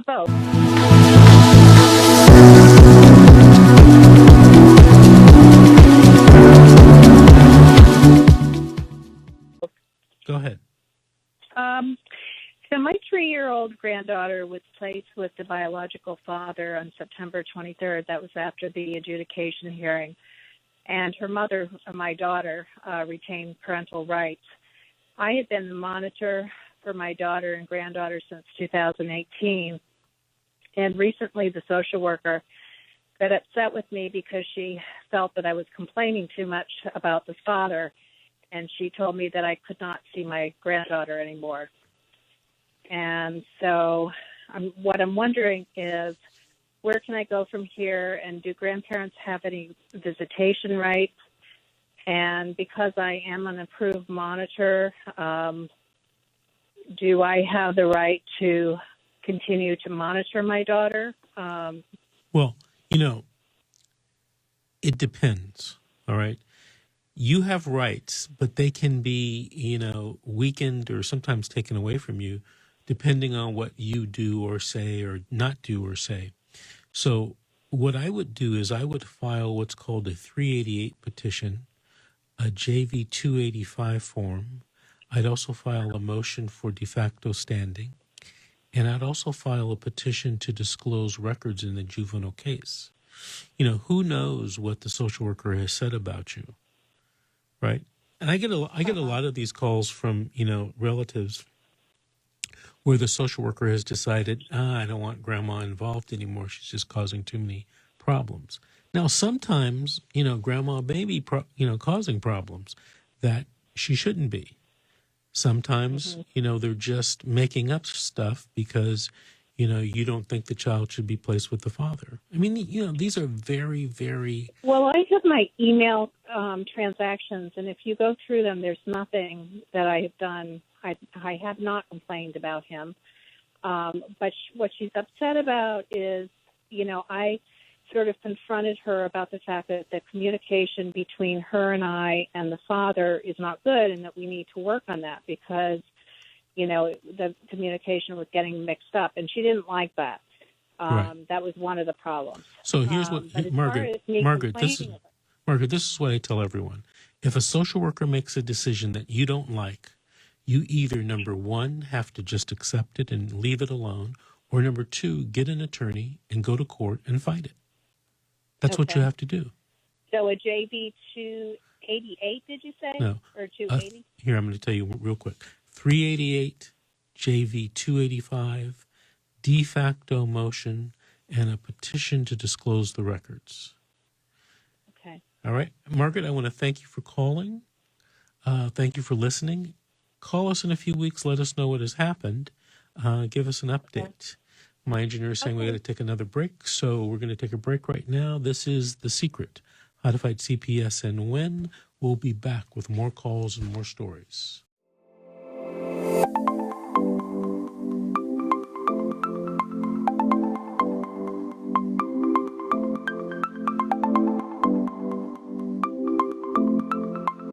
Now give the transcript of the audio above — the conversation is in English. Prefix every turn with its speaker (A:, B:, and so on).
A: Both.
B: Go ahead.
A: So my 3-year-old granddaughter was placed with the biological father on September 23rd. That was after the adjudication hearing. And her mother, my daughter, retained parental rights. I had been the monitor for my daughter and granddaughter since 2018. And recently the social worker got upset with me because she felt that I was complaining too much about the father. And she told me that I could not see my granddaughter anymore. And so what I'm wondering is, where can I go from here? And do grandparents have any visitation rights? And because I am an approved monitor, do I have the right to continue to monitor my daughter?
B: Well, it depends, all right? You have rights, but they can be, weakened or sometimes taken away from you depending on what you do or say or not do or say. So what I would do is I would file what's called a 388 petition, a JV 285 form. I'd also file a motion for de facto standing, and I'd also file a petition to disclose records in the juvenile case. Who knows what the social worker has said about you, right? And I get a lot of these calls from, relatives where the social worker has decided, I don't want grandma involved anymore. She's just causing too many problems. Now, sometimes, grandma may be, causing problems that she shouldn't be. Sometimes, they're just making up stuff because, you don't think the child should be placed with the father. I mean, these are very, very...
A: Well, I have my email transactions, and if you go through them, there's nothing that I have done. I have not complained about him. But what she's upset about is, I sort of confronted her about the fact that the communication between her and I and the father is not good, and that we need to work on that because, the communication was getting mixed up, and she didn't like that.
B: Right.
A: That was one of the problems.
B: So here's what, Margaret, this is what I tell everyone. If a social worker makes a decision that you don't like, you either, number one, have to just accept it and leave it alone, or number two, get an attorney and go to court and fight it. That's what you have to do.
A: So a JV 288, did you say?
B: No.
A: Or 280?
B: Here, I'm going to tell you real quick. 388, JV 285, de facto motion, and a petition to disclose the records.
A: Okay.
B: All right. Margaret, I want to thank you for calling. Thank you for listening. Call us in a few weeks. Let us know what has happened. Give us an update. Okay. My engineer is saying we got to take another break, so we're going to take a break right now. This is The Secret, How to Fight CPS and Win. We'll be back with more calls and more stories.